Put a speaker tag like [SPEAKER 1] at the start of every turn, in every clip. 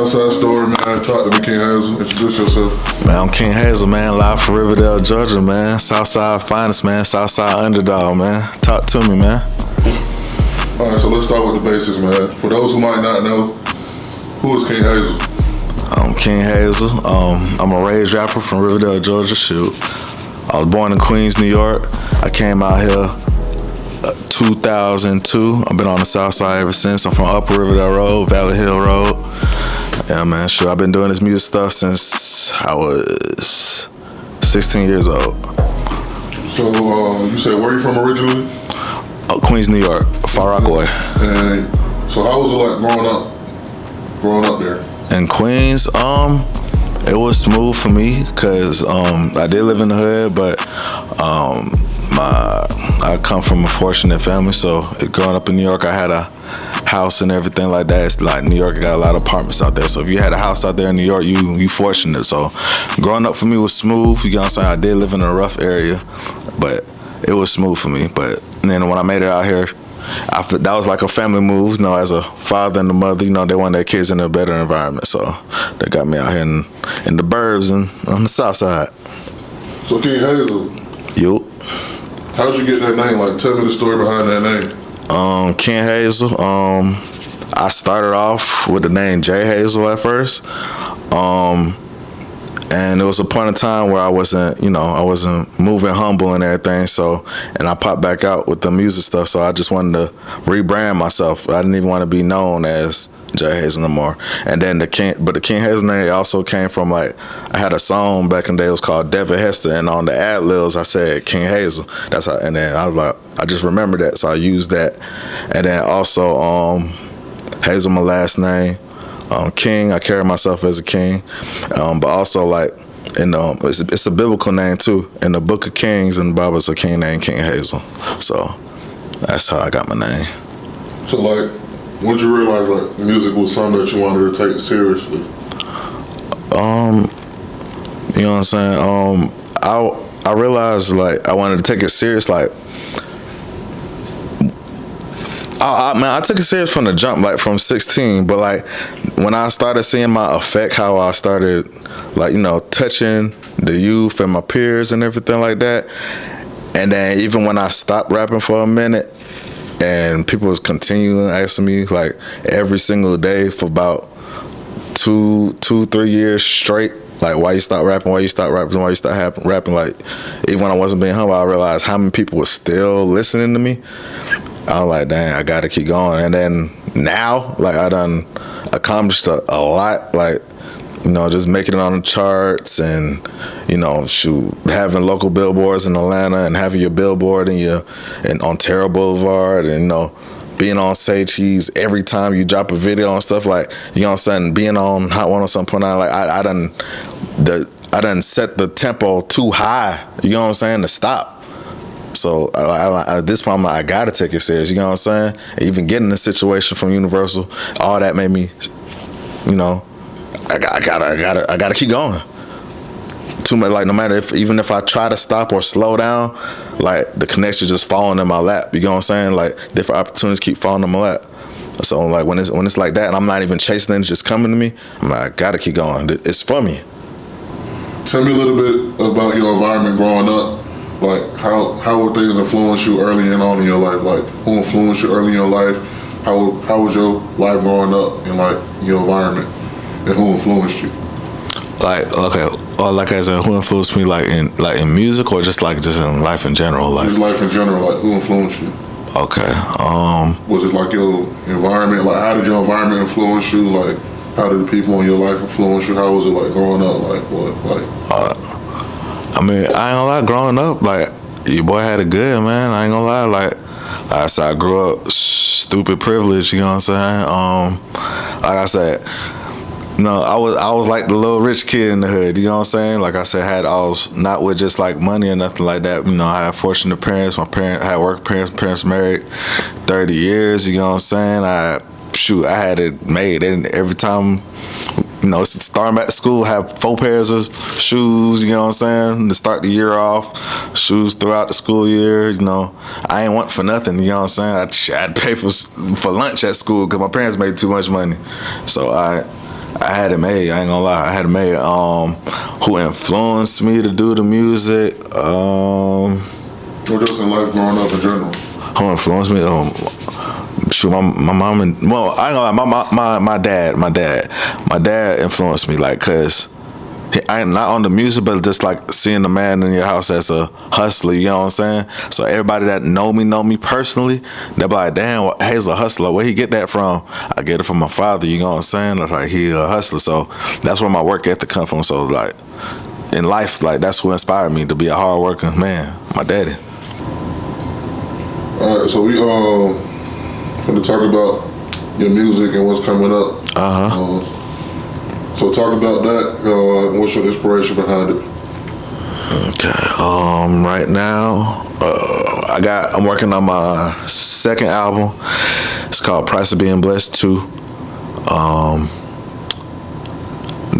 [SPEAKER 1] Southside story, man. Talk to me, King Hazel. Introduce yourself.
[SPEAKER 2] Man, I'm King Hazel, man. Live from Riverdale, Georgia, man. Southside finest, man. Southside underdog, man. Talk to me, man.
[SPEAKER 1] All right, so let's start with the basics, man. For those who might not know, who is King Hazel?
[SPEAKER 2] I'm King Hazel. I'm a raised rapper from Riverdale, Georgia. Shoot, I was born in Queens, New York. I came out here 2002. I've been on the South Side ever since. I'm from Upper Riverdale Road, Valley Hill Road. Yeah, man, sure. I've been doing this music stuff since I was 16 years old.
[SPEAKER 1] So, you said where you from originally?
[SPEAKER 2] Queens, New York, Far Rockaway.
[SPEAKER 1] And so how was it like growing up there?
[SPEAKER 2] In Queens, it was smooth for me because I did live in the hood, but I come from a fortunate family. So growing up in New York, I had a house and everything like that. It's like New York got a lot of apartments out there. So if you had a house out there in New York, you fortunate. So growing up for me was smooth. You know what I'm saying? I did live in a rough area, but it was smooth for me. But then when I made it out here, that was like a family move, you know, as a father and a mother, you know, they want their kids in a better environment. So they got me out here in the burbs and on the South Side.
[SPEAKER 1] So King Hazel.
[SPEAKER 2] Yup.
[SPEAKER 1] How'd you get that name? Like, tell me the story behind that name.
[SPEAKER 2] King Hazel. I started off with the name J Hazel at first. And it was a point in time where I wasn't moving humble and everything. So, and I popped back out with the music stuff. So I just wanted to rebrand myself. I didn't even want to be known as J Hazel no more. And then the King Hazel name also came from, like, I had a song back in the day. It was called Devin Hester, and on the ad libs I said King Hazel. That's how. And then I was like, I just remembered that, so I used that. And then also Hazel, my last name. King, I carry myself as a king, but also like it's a biblical name too. In the Book of Kings in the Bible, it's a king named King Hazel. So that's how I got my name.
[SPEAKER 1] So like, when did you realize like music was something that you wanted to take seriously?
[SPEAKER 2] You know what I'm saying? I realized like I wanted to take it serious. Like, I took it serious from the jump, like from 16. But like when I started seeing my effect, how I started, like, you know, touching the youth and my peers and everything like that. And then even when I stopped rapping for a minute, and people was continuing asking me like every single day for about 3 years straight, like, why you stop rapping, why you stop rapping, why you stop rapping. Like, even when I wasn't being humble, I realized how many people were still listening to me. I was like, dang, I gotta keep going. And then now, like, I done accomplished a lot, like, you know, just making it on the charts and, you know, having local billboards in Atlanta and having your billboard in Ontario Boulevard and, you know, being on Say Cheese every time you drop a video and stuff, like, you know what I'm saying, being on Hot 107.9, like, I done set the tempo too high, you know what I'm saying, to stop. So at this point, I'm like, I gotta take it serious. You know what I'm saying? Even getting the situation from Universal, all that made me, you know, I gotta keep going. Too much, like, no matter even if I try to stop or slow down, like, the connection just falling in my lap. You know what I'm saying? Like, different opportunities keep falling in my lap. So like when it's like that, and I'm not even chasing it, it's just coming to me, I'm like, I gotta keep going. It's for me.
[SPEAKER 1] Tell me a little bit about your environment growing up. Like, how would things influence you early on in your life? Like, who influenced you early in your life? How was your life growing up in, like, your environment? And who influenced you?
[SPEAKER 2] Like, okay, or like I said, who influenced me, like in music, or just in life in general? Like,
[SPEAKER 1] just life in general, like, who influenced you?
[SPEAKER 2] Okay.
[SPEAKER 1] Was it like your environment? Like, how did your environment influence you? Like, how did the people in your life influence you? How was it, like, growing up? Like, what? Like,
[SPEAKER 2] I mean, I ain't gonna lie, growing up, like, your boy had it good, man. I ain't gonna lie, like I said, I grew up stupid privileged, you know what I'm saying? Like I said, no, I was like the little rich kid in the hood, you know what I'm saying? Like I said, I was not with just like money or nothing like that. You know, I had fortunate parents. My parents married 30 years, you know what I'm saying? I had it made. And every time, you know, starting back to school, have 4 pairs of shoes, you know what I'm saying, to start the year off, shoes throughout the school year, you know. I ain't want for nothing, you know what I'm saying. I had to pay for lunch at school because my parents made too much money. So I had it made. I ain't gonna lie. I had it made. Who influenced me to do the music?
[SPEAKER 1] Or just in life growing up in general?
[SPEAKER 2] Who influenced me? Shoot, my mom and well, I ain't gonna lie. My dad influenced me, like, cause I ain't not on the music, but just like seeing the man in your house as a hustler, you know what I'm saying? So everybody that know me personally, they be like, damn, Hazel a hustler, where he get that from? I get it from my father, you know what I'm saying? Like, he a hustler, so that's where my work ethic come from. So like, in life, like, that's what inspired me to be a hard working man, my daddy.
[SPEAKER 1] All right, so we going to talk about your music and what's coming up. So talk about that. What's your inspiration behind it?
[SPEAKER 2] Okay. Right now, I'm working on my second album. It's called Price of Being Blessed 2.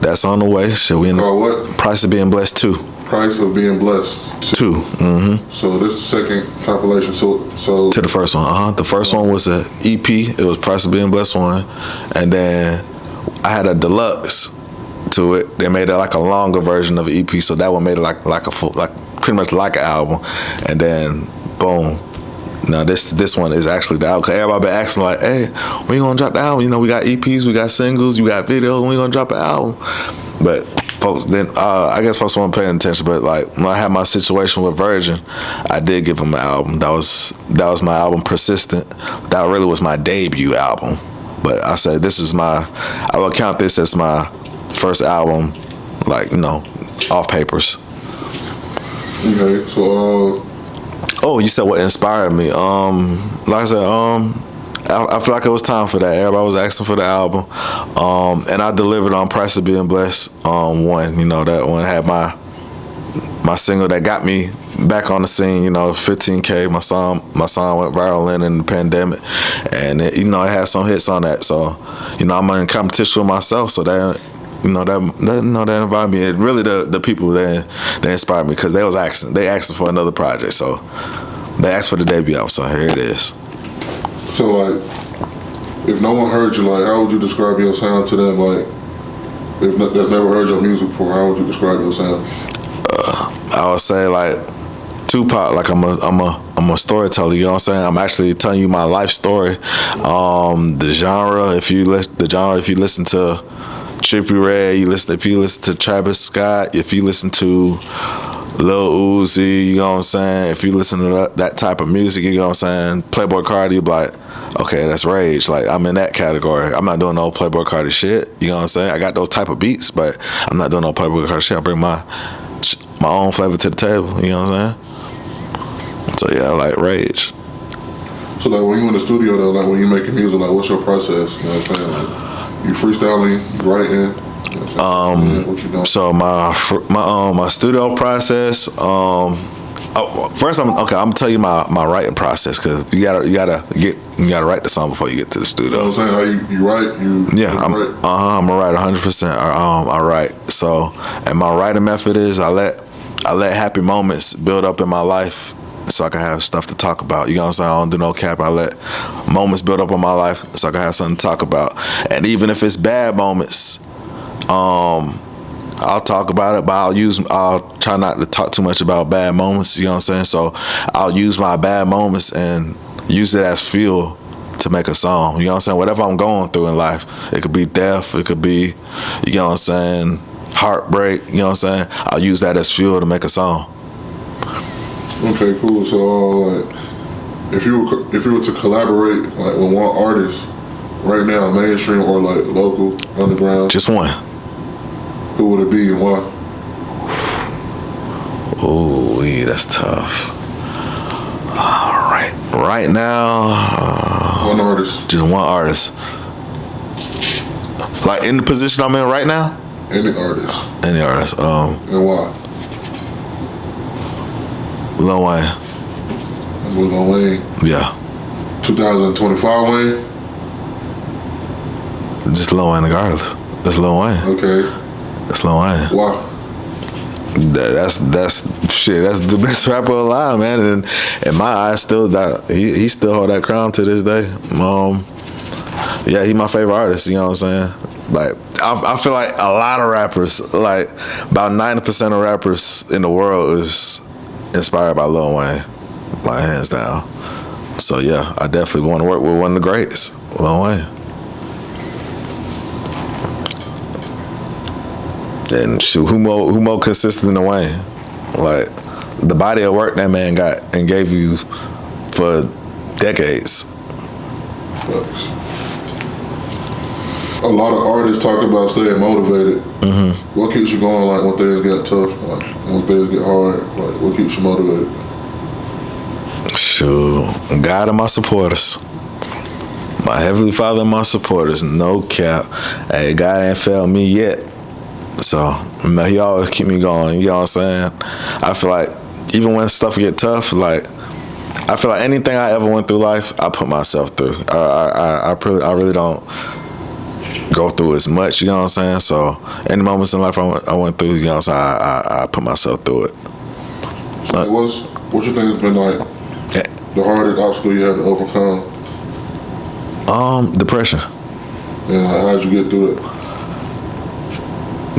[SPEAKER 2] That's on the way. Should we?
[SPEAKER 1] Called what?
[SPEAKER 2] Price of Being Blessed 2.
[SPEAKER 1] Price of Being Blessed 2.
[SPEAKER 2] Mm-hmm.
[SPEAKER 1] So this is the second compilation. So
[SPEAKER 2] to the first one. The first one was an EP. It was Price of Being Blessed 1, and then I had a deluxe to it. They made it like a longer version of an EP, so that one made it like a full, like pretty much like an album. And then boom. Now this one is actually the album. Cause everybody been asking like, hey, when you gonna drop the album? You know, we got EPs, we got singles, we got videos. When you gonna drop an album? But folks, then I guess folks weren't paying attention. But like when I had my situation with Virgin, I did give them an album. That was my album, Persistent. That really was my debut album. But I said I will count this as my first album, like, you know, off papers.
[SPEAKER 1] Okay, so
[SPEAKER 2] oh, you said what inspired me? Like I said, I feel like it was time for that. Everybody was asking for the album, and I delivered on Price of Being Blessed 1. You know, that one had my single that got me back on the scene. You know, 15K. My song went viral in the pandemic, and it had some hits on that. So, you know, I'm in competition with myself. So that. That inspired me. It really the people that inspired me, because they asking for another project, so they asked for the debut album. So here it is.
[SPEAKER 1] So like, if no one heard you, like, how would you describe your sound to them? Like, if that's never heard your music before, how would you describe your sound?
[SPEAKER 2] I would say like Tupac. Like I'm a storyteller. You know what I'm saying? I'm actually telling you my life story. The genre, if you listen to Trippie Redd, if you listen to Travis Scott, if you listen to Lil Uzi, you know what I'm saying? If you listen to that type of music, you know what I'm saying? Playboy Cardi, you be like, okay, that's rage. Like, I'm in that category. I'm not doing no Playboy Cardi shit. You know what I'm saying? I got those type of beats, but I'm not doing no Playboy Cardi shit. I bring my own flavor to the table. You know what I'm saying? So yeah, I like rage.
[SPEAKER 1] So like, when you in the studio though, like when you making music, like, what's your process? You know what I'm saying? Like, you freestyling, you writing? You know what you doing?
[SPEAKER 2] So my studio process. First, I'm gonna tell you my writing process, because you gotta write the song before you get to the studio.
[SPEAKER 1] You know what I'm saying? How you write?
[SPEAKER 2] Yeah, I'm a writer 100%. I write. So, and my writing method is I let happy moments build up in my life, so I can have stuff to talk about. You know what I'm saying? I don't do no cap. I let moments build up in my life so I can have something to talk about. And even if it's bad moments, I'll talk about it, but I'll try not to talk too much about bad moments. You know what I'm saying? So I'll use my bad moments and use it as fuel to make a song. You know what I'm saying? Whatever I'm going through in life, it could be death, it could be, you know what I'm saying, heartbreak. You know what I'm saying? I'll use that as fuel to make a song.
[SPEAKER 1] Okay, cool. So, like, if you were to collaborate like with one artist right now, mainstream or like local, underground,
[SPEAKER 2] just one.
[SPEAKER 1] Who would it be and why?
[SPEAKER 2] Oh, that's tough. All right, right now,
[SPEAKER 1] one artist.
[SPEAKER 2] Just one artist. Like in the position I'm in right now.
[SPEAKER 1] Any artist.
[SPEAKER 2] Any artist.
[SPEAKER 1] And why?
[SPEAKER 2] Lil Wayne.
[SPEAKER 1] We're gonna Wayne.
[SPEAKER 2] Yeah.
[SPEAKER 1] 2025 Wayne.
[SPEAKER 2] Just Lil Wayne regardless. That's Lil Wayne.
[SPEAKER 1] Okay.
[SPEAKER 2] That's Lil Wayne.
[SPEAKER 1] Why?
[SPEAKER 2] That's shit. That's the best rapper alive, man. And in my eyes, still he still hold that crown to this day. Yeah, he my favorite artist. You know what I'm saying? Like, I feel like a lot of rappers, like about 90% of rappers in the world is inspired by Lil Wayne, like hands down. So yeah, I definitely want to work with one of the greatest, Lil Wayne. And shoot, who more consistent than Wayne? Like the body of work that man got and gave you for decades.
[SPEAKER 1] A lot of artists talk about staying motivated. Mm-hmm. What keeps you going, like when things get tough, like when things get hard, like what keeps you motivated?
[SPEAKER 2] Shoot, God and my supporters. My Heavenly Father and my supporters, no cap. Hey, God ain't failed me yet. So, he always keep me going, you know what I'm saying? I feel like even when stuff get tough, like, I feel like anything I ever went through life, I put myself through. I really don't go through as much, you know what I'm saying? So, any moments in life I went through, you know what I'm saying, I put myself through it.
[SPEAKER 1] So what you think has been like the hardest obstacle you had to overcome?
[SPEAKER 2] Depression.
[SPEAKER 1] And like, how'd you get through it?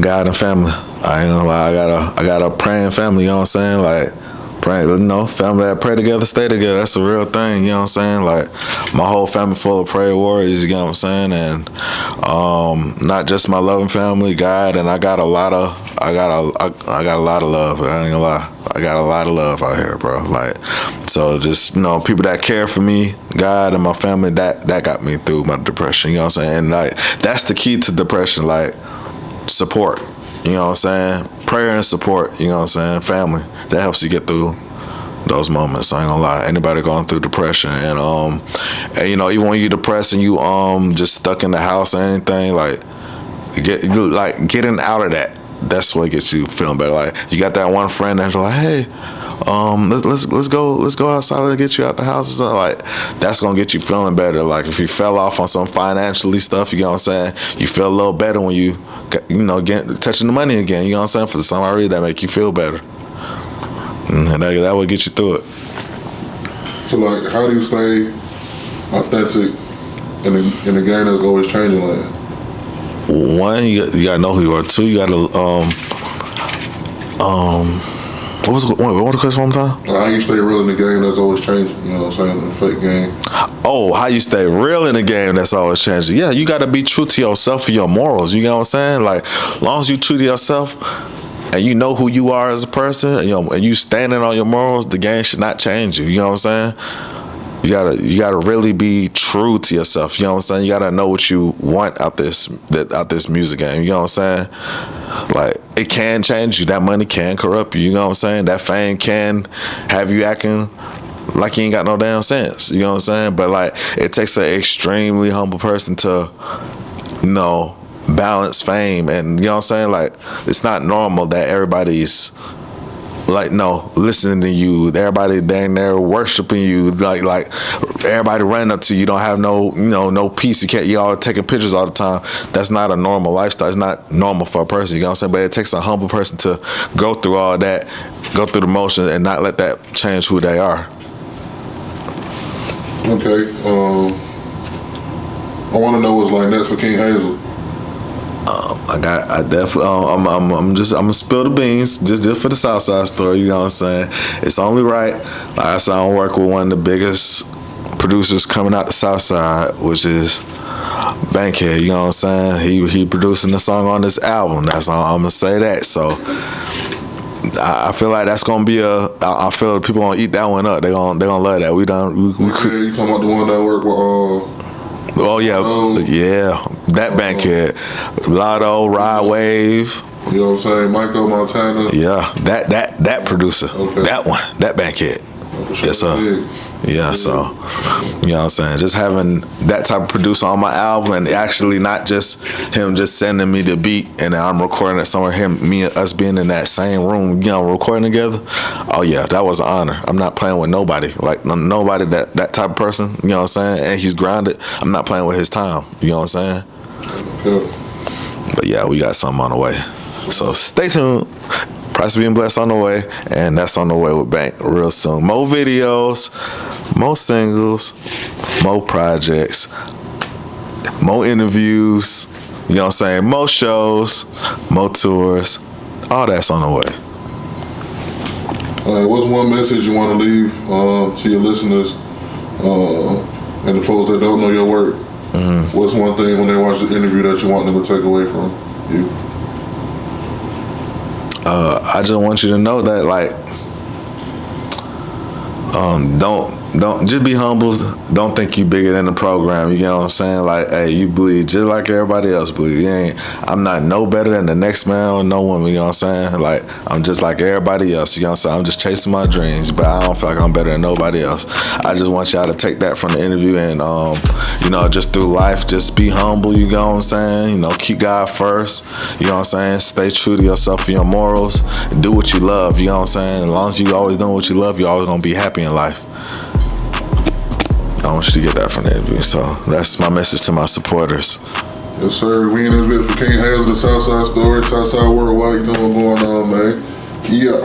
[SPEAKER 2] God and family. I ain't gonna lie, I got a praying family, you know what I'm saying? Like, praying, you know, family that pray together, stay together. That's a real thing, you know what I'm saying? Like, my whole family full of prayer warriors, you know what I'm saying? And not just my loving family, God, and I got a lot of love. I ain't gonna lie. I got a lot of love out here, bro. Like, so just, you know, people that care for me, God and my family, that got me through my depression, you know what I'm saying? And like, that's the key to depression, like, support, you know what I'm saying? Prayer and support, you know what I'm saying? Family, that helps you get through those moments. I ain't gonna lie, anybody going through depression, and you know, even when you're depressed and you just stuck in the house or anything, like getting out of that, that's what gets you feeling better. Like, you got that one friend that's like, hey, let's go outside and get you out the house or something. Like, that's gonna get you feeling better. Like, if you fell off on some financially stuff, you know what I'm saying, you feel a little better when you know, touching the money again, you know what I'm saying, for some reason that make you feel better, and that would get you through it.
[SPEAKER 1] So like, how do you stay authentic in a game that's always changing? Like,
[SPEAKER 2] one, you gotta know who you are. Two, you gotta what was the question one time?
[SPEAKER 1] How you stay real in the game that's always changing, you know what I'm saying, in the fake game?
[SPEAKER 2] Oh, how you stay real in the game that's always changing. Yeah, you gotta be true to yourself and your morals, you know what I'm saying? Like, as long as you true to yourself and you know who you are as a person, you know, and you standing on your morals, the game should not change you, you know what I'm saying? You gotta really be true to yourself, you know what I'm saying? You gotta know what you want out this music game, you know what I'm saying? Like, it can change you. That money can corrupt you, you know what I'm saying? That fame can have you acting like you ain't got no damn sense, you know what I'm saying? But like, it takes an extremely humble person to, you know, balance fame, and you know what I'm saying? Like, it's not normal that everybody's like, no, listening to you, everybody dang there worshiping you, like everybody running up to you. You don't have no peace. You all taking pictures all the time. That's not a normal lifestyle. It's not normal for a person, you know what I'm saying? But it takes a humble person to go through all that, go through the motions, and not let that change who they are.
[SPEAKER 1] Okay, I want to know what's like next for King Hazel.
[SPEAKER 2] I'm gonna spill the beans just for the Southside story, you know what I'm saying? It's only right. Like I said, I'm working with one of the biggest producers coming out the Southside, which is Bankhead, you know what I'm saying? He producing the song on this album. That's all I'm gonna say that. So I feel like that's gonna be I feel people gonna eat that one up. They gonna love that. You
[SPEAKER 1] talking about the one that worked with
[SPEAKER 2] oh yeah, that Bankhead, Lotto, Ride Wave.
[SPEAKER 1] You know what I'm saying? Michael Montana.
[SPEAKER 2] Yeah, that producer. Okay. That one, that Bankhead.
[SPEAKER 1] Oh, sure.
[SPEAKER 2] Yes, sir. Yeah, so, you know what I'm saying? Just having that type of producer on my album, and actually not just him just sending me the beat and I'm recording it somewhere, us being in that same room, you know, recording together. Oh yeah, that was an honor. I'm not playing with nobody. Like, nobody that type of person, you know what I'm saying? And he's grounded. I'm not playing with his time, you know what I'm saying?
[SPEAKER 1] Okay.
[SPEAKER 2] But yeah, we got something on the way. So stay tuned. Price Being Blessed on the way, and that's on the way with Bank real soon. More videos, more singles, more projects, more interviews. You know what I'm saying? More shows, more tours, all that's on the way.
[SPEAKER 1] What's one message you want to leave to your listeners and the folks that don't know your work? Mm-hmm. What's one thing when they watch the interview that you want them to take away from you?
[SPEAKER 2] I just want you to know that, like, don't just be humble. Don't think you bigger than the program. You know what I'm saying? Like, hey, you bleed just like everybody else bleed. I'm not no better than the next man or no woman. You know what I'm saying? Like, I'm just like everybody else. You know what I'm saying? I'm just chasing my dreams, but I don't feel like I'm better than nobody else. I just want y'all to take that from the interview and, just through life, just be humble. You know what I'm saying? Keep God first. You know what I'm saying? Stay true to yourself and your morals. Do what you love. You know what I'm saying? As long as you always doing what you love, you're always gonna be happy in life. I want you to get that from the interview. So that's my message to my supporters.
[SPEAKER 1] Yes, sir. We in this bit for King Hazel, the Southside story, Southside worldwide. You know what's going on, man. Yeah.